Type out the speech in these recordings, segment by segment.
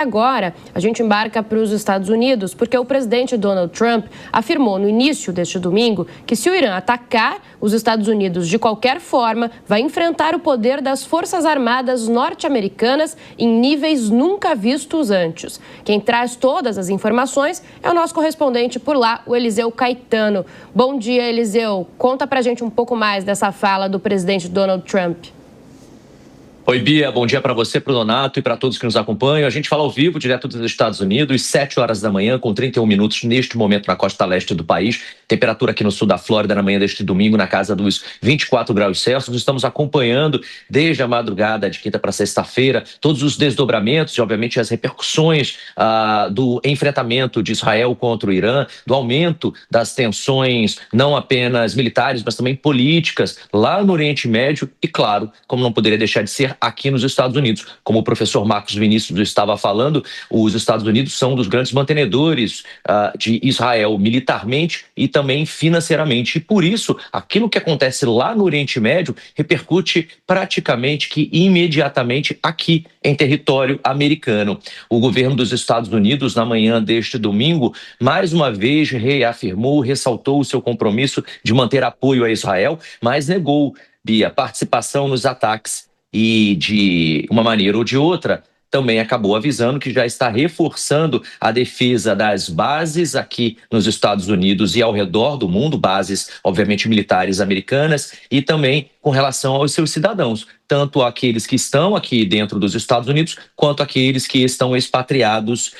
Agora, a gente embarca para os Estados Unidos, porque o presidente Donald Trump afirmou no início deste domingo que se o Irã atacar os Estados Unidos de qualquer forma, vai enfrentar o poder das Forças Armadas norte-americanas em níveis nunca vistos antes. Quem traz todas as informações é o nosso correspondente por lá, o Eliseu Caetano. Bom dia, Eliseu. Conta pra gente um pouco mais dessa fala do presidente Donald Trump. Oi, Bia, bom dia para você, para o Donato e para todos que nos acompanham. A gente fala ao vivo, direto dos Estados Unidos, 7 horas da manhã, com 31 minutos neste momento na costa leste do país. Temperatura aqui no sul da Flórida na manhã deste domingo, na casa dos 24 graus Celsius. Estamos acompanhando desde a madrugada de quinta para sexta-feira todos os desdobramentos e, obviamente, as repercussões do enfrentamento de Israel contra o Irã, do aumento das tensões, não apenas militares, mas também políticas lá no Oriente Médio e, claro, como não poderia deixar de ser, aqui nos Estados Unidos. Como o professor Marcos Vinícius estava falando, os Estados Unidos são um dos grandes mantenedores de Israel militarmente e também financeiramente. E por isso, aquilo que acontece lá no Oriente Médio repercute praticamente que imediatamente aqui em território americano. O governo dos Estados Unidos, na manhã deste domingo, mais uma vez reafirmou, ressaltou o seu compromisso de manter apoio a Israel, mas negou, Bia, participação nos ataques. E, de uma maneira ou de outra, também acabou avisando que já está reforçando a defesa das bases aqui nos Estados Unidos e ao redor do mundo, bases, obviamente, militares americanas, e também com relação aos seus cidadãos, tanto aqueles que estão aqui dentro dos Estados Unidos, quanto aqueles que estão expatriados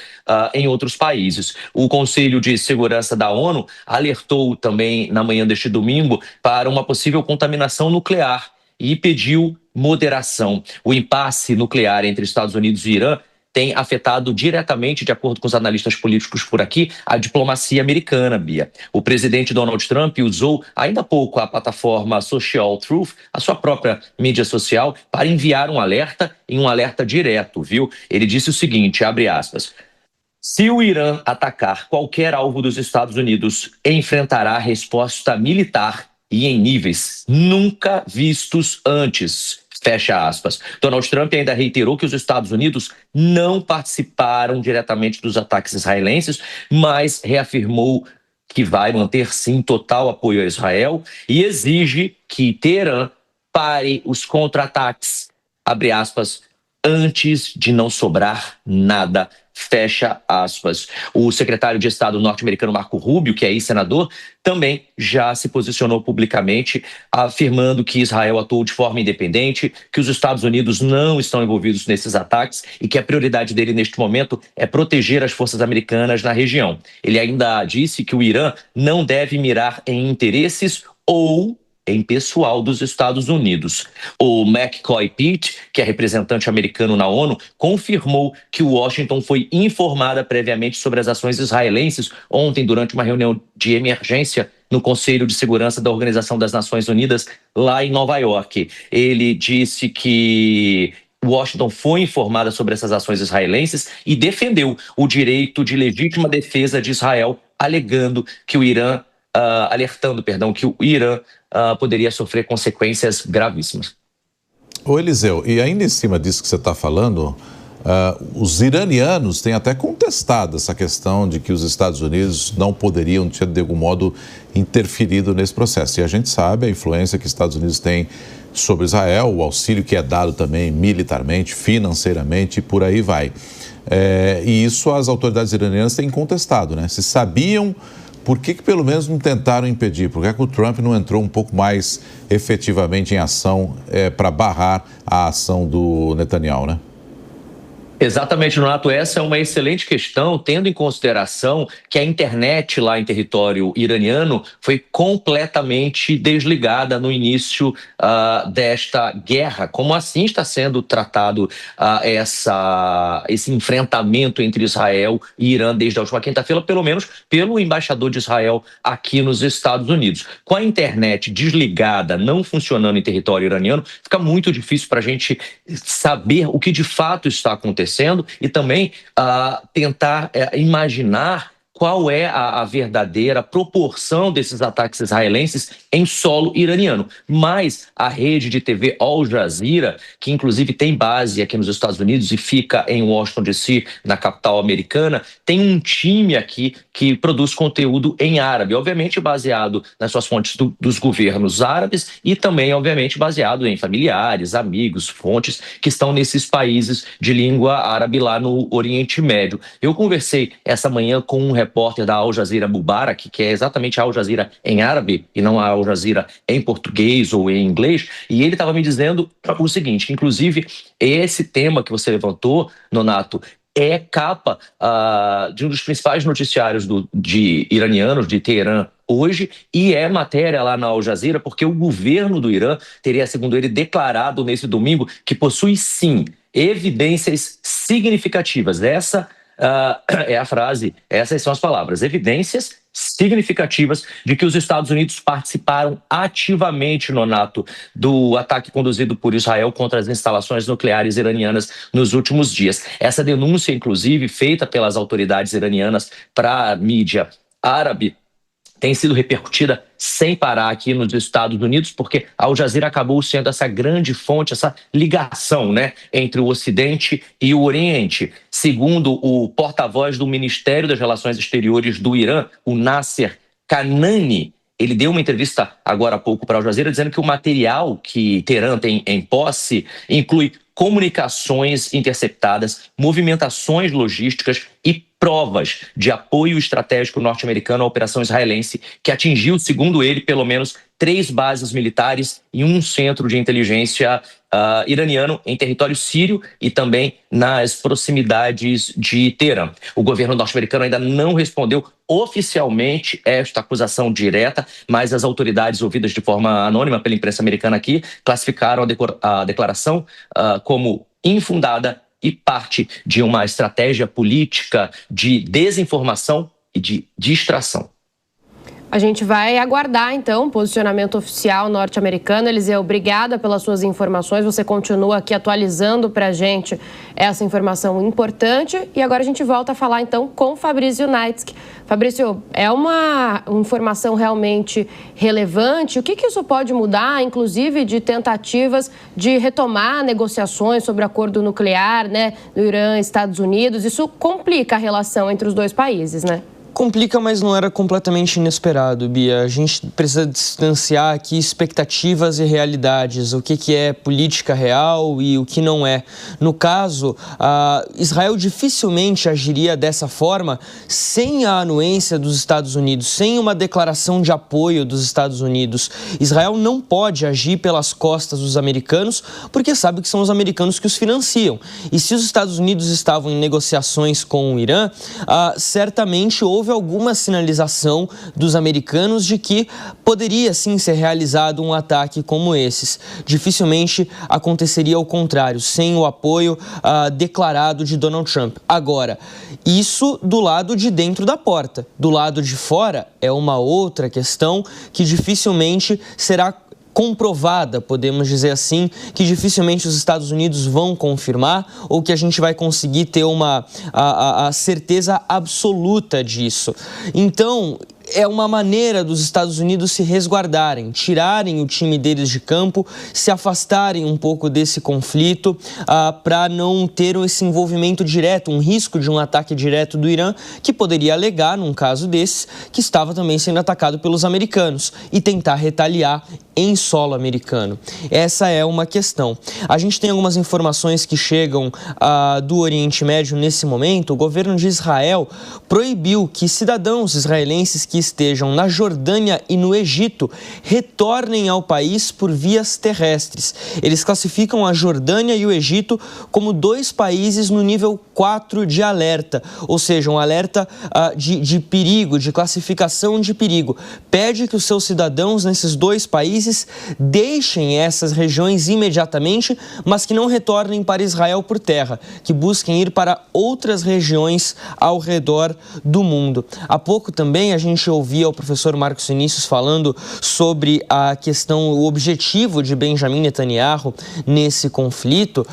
em outros países. O Conselho de Segurança da ONU alertou também, na manhã deste domingo, para uma possível contaminação nuclear e pediu moderação. O impasse nuclear entre Estados Unidos e Irã tem afetado diretamente, de acordo com os analistas políticos por aqui, a diplomacia americana, Bia. O presidente Donald Trump usou ainda há pouco a plataforma Social Truth, a sua própria mídia social, para enviar um alerta direto, viu? Ele disse o seguinte, abre aspas: se o Irã atacar qualquer alvo dos Estados Unidos, enfrentará resposta militar e em níveis nunca vistos antes. Fecha aspas. Donald Trump ainda reiterou que os Estados Unidos não participaram diretamente dos ataques israelenses, mas reafirmou que vai manter, sim, total apoio a Israel e exige que Teherã pare os contra-ataques, abre aspas, antes de não sobrar nada. Fecha aspas. O secretário de Estado norte-americano Marco Rubio, que é ex-senador, também já se posicionou publicamente afirmando que Israel atuou de forma independente, que os Estados Unidos não estão envolvidos nesses ataques e que a prioridade dele neste momento é proteger as forças americanas na região. Ele ainda disse que o Irã não deve mirar em interesses ou em pessoal dos Estados Unidos. O McCoy Pitt, que é representante americano na ONU, confirmou que Washington foi informada previamente sobre as ações israelenses ontem durante uma reunião de emergência no Conselho de Segurança da Organização das Nações Unidas, lá em Nova York. Ele disse que Washington foi informada sobre essas ações israelenses e defendeu o direito de legítima defesa de Israel, alegando que o Irã, que o Irã poderia sofrer consequências gravíssimas. Ô Eliseu, e ainda em cima disso que você está falando, os iranianos têm até contestado essa questão de que os Estados Unidos não poderiam, de algum modo, interferido nesse processo. E a gente sabe a influência que os Estados Unidos têm sobre Israel, o auxílio que é dado também militarmente, financeiramente e por aí vai. E isso as autoridades iranianas têm contestado, né? Se sabiam, por que pelo menos não tentaram impedir? Por que o Trump não entrou um pouco mais efetivamente em ação para barrar a ação do Netanyahu, né? Exatamente, Renato. Essa é uma excelente questão, tendo em consideração que a internet lá em território iraniano foi completamente desligada no início desta guerra. Como assim está sendo tratado esse enfrentamento entre Israel e Irã desde a última quinta-feira, pelo menos pelo embaixador de Israel aqui nos Estados Unidos. Com a internet desligada, não funcionando em território iraniano, fica muito difícil para a gente saber o que de fato está acontecendo e também tentar imaginar qual é a verdadeira proporção desses ataques israelenses em solo iraniano. Mas a rede de TV Al Jazeera, que inclusive tem base aqui nos Estados Unidos e fica em Washington DC, na capital americana, tem um time aqui que produz conteúdo em árabe, obviamente baseado nas suas fontes dos governos árabes e também, obviamente, baseado em familiares, amigos, fontes que estão nesses países de língua árabe lá no Oriente Médio. Eu conversei essa manhã com um repórter da Al Jazeera Mubarak, que é exatamente a Al Jazeera em árabe e não a Al Jazeera em português ou em inglês, e ele estava me dizendo o seguinte, que inclusive esse tema que você levantou, Nonato, é capa de um dos principais noticiários de iranianos, de Teherã, hoje, e é matéria lá na Al Jazeera, porque o governo do Irã teria, segundo ele, declarado nesse domingo que possui, sim, evidências significativas. Essa é a frase, essas são as palavras, evidências significativas de que os Estados Unidos participaram ativamente, Nonato, do ataque conduzido por Israel contra as instalações nucleares iranianas nos últimos dias. Essa denúncia, inclusive, feita pelas autoridades iranianas para a mídia árabe, tem sido repercutida sem parar aqui nos Estados Unidos, porque a Al Jazeera acabou sendo essa grande fonte, essa ligação, né, entre o Ocidente e o Oriente. Segundo o porta-voz do Ministério das Relações Exteriores do Irã, o Nasser Kanani, ele deu uma entrevista agora há pouco para a Al Jazeera dizendo que o material que Teherã tem em posse inclui comunicações interceptadas, movimentações logísticas e provas de apoio estratégico norte-americano à operação israelense, que atingiu, segundo ele, pelo menos 3 bases militares e um centro de inteligência iraniano em território sírio e também nas proximidades de Teherã. O governo norte-americano ainda não respondeu oficialmente esta acusação direta, mas as autoridades ouvidas de forma anônima pela imprensa americana aqui classificaram a declaração como infundada e parte de uma estratégia política de desinformação e de distração. A gente vai aguardar, então, o posicionamento oficial norte-americano. Eliseu, obrigada pelas suas informações. Você continua aqui atualizando para a gente essa informação importante. E agora a gente volta a falar, então, com Fabrício Naitsky. Fabrício, é uma informação realmente relevante? O que isso pode mudar, inclusive, de tentativas de retomar negociações sobre acordo nuclear, né, do Irã e Estados Unidos? Isso complica a relação entre os dois países, né? Complica, mas não era completamente inesperado, Bia. A gente precisa distanciar aqui expectativas e realidades, o que é política real e o que não é. No caso, Israel dificilmente agiria dessa forma sem a anuência dos Estados Unidos, sem uma declaração de apoio dos Estados Unidos. Israel não pode agir pelas costas dos americanos, porque sabe que são os americanos que os financiam. E se os Estados Unidos estavam em negociações com o Irã, certamente houve alguma sinalização dos americanos de que poderia sim ser realizado um ataque como esses. Dificilmente aconteceria o contrário, sem o apoio declarado de Donald Trump. Agora, isso do lado de dentro da porta. Do lado de fora é uma outra questão que dificilmente será comprovada, podemos dizer assim, que dificilmente os Estados Unidos vão confirmar ou que a gente vai conseguir ter a certeza absoluta disso. Então, é uma maneira dos Estados Unidos se resguardarem, tirarem o time deles de campo, se afastarem um pouco desse conflito para não ter esse envolvimento direto, um risco de um ataque direto do Irã, que poderia alegar, num caso desses, que estava também sendo atacado pelos americanos e tentar retaliar em solo americano. Essa é uma questão. A gente tem algumas informações que chegam do Oriente Médio nesse momento. O governo de Israel proibiu que cidadãos israelenses que estejam na Jordânia e no Egito retornem ao país por vias terrestres. Eles classificam a Jordânia e o Egito como 2 países no nível 4 de alerta, ou seja, um alerta de perigo, de classificação de perigo. Pede que os seus cidadãos nesses 2 países deixem essas regiões imediatamente, mas que não retornem para Israel por terra, que busquem ir para outras regiões ao redor do mundo. Há pouco também a gente gente ouvia o professor Marcos Vinícius falando sobre a questão, o objetivo de Benjamin Netanyahu nesse conflito,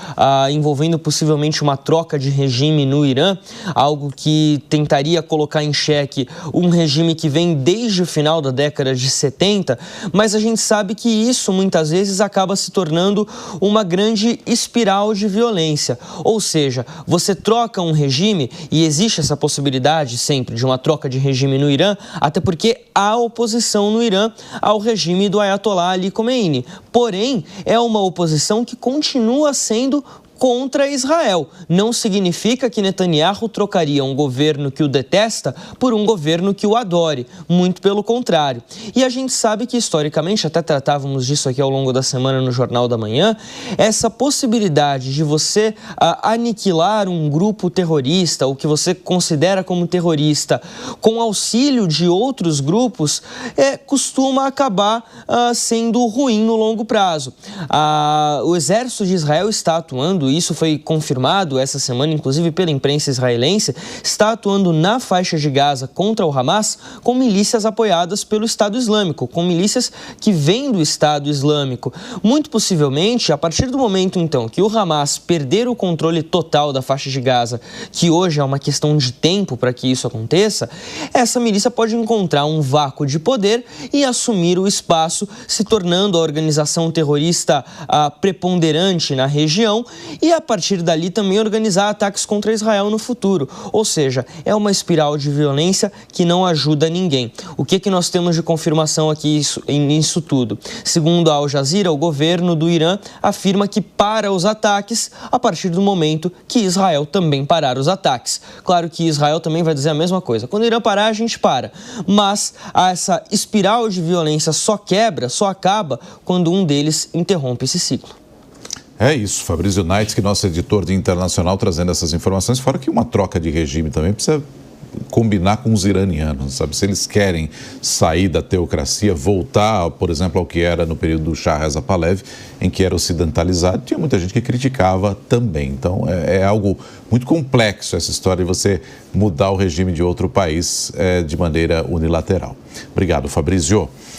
envolvendo possivelmente uma troca de regime no Irã, algo que tentaria colocar em xeque um regime que vem desde o final da década de 70, mas a gente sabe que isso muitas vezes acaba se tornando uma grande espiral de violência. Ou seja, você troca um regime, e existe essa possibilidade sempre de uma troca de regime no Irã, até porque há oposição no Irã ao regime do Ayatollah Ali Khomeini. Porém, é uma oposição que continua sendo contra Israel. Não significa que Netanyahu trocaria um governo que o detesta por um governo que o adore. Muito pelo contrário. E a gente sabe que, historicamente, até tratávamos disso aqui ao longo da semana no Jornal da Manhã, essa possibilidade de você aniquilar um grupo terrorista, o que você considera como terrorista, com auxílio de outros grupos, costuma acabar sendo ruim no longo prazo. O exército de Israel está atuando, isso foi confirmado essa semana, inclusive pela imprensa israelense, está atuando na faixa de Gaza contra o Hamas com milícias apoiadas pelo Estado Islâmico, com milícias que vêm do Estado Islâmico. Muito possivelmente, a partir do momento, então, que o Hamas perder o controle total da faixa de Gaza, que hoje é uma questão de tempo para que isso aconteça, essa milícia pode encontrar um vácuo de poder e assumir o espaço, se tornando a organização terrorista preponderante na região e, a partir dali, também organizar ataques contra Israel no futuro. Ou seja, é uma espiral de violência que não ajuda ninguém. O que nós temos de confirmação aqui nisso tudo? Segundo a Al Jazeera, o governo do Irã afirma que para os ataques a partir do momento que Israel também parar os ataques. Claro que Israel também vai dizer a mesma coisa. Quando o Irã parar, a gente para. Mas essa espiral de violência só quebra, só acaba quando um deles interrompe esse ciclo. É isso, Fabrício Naitz, nosso editor de internacional, trazendo essas informações. Fora que uma troca de regime também precisa combinar com os iranianos, sabe? Se eles querem sair da teocracia, voltar, por exemplo, ao que era no período do Shah Reza Pahlavi, em que era ocidentalizado, tinha muita gente que criticava também. Então, é algo muito complexo essa história de você mudar o regime de outro país de maneira unilateral. Obrigado, Fabrício.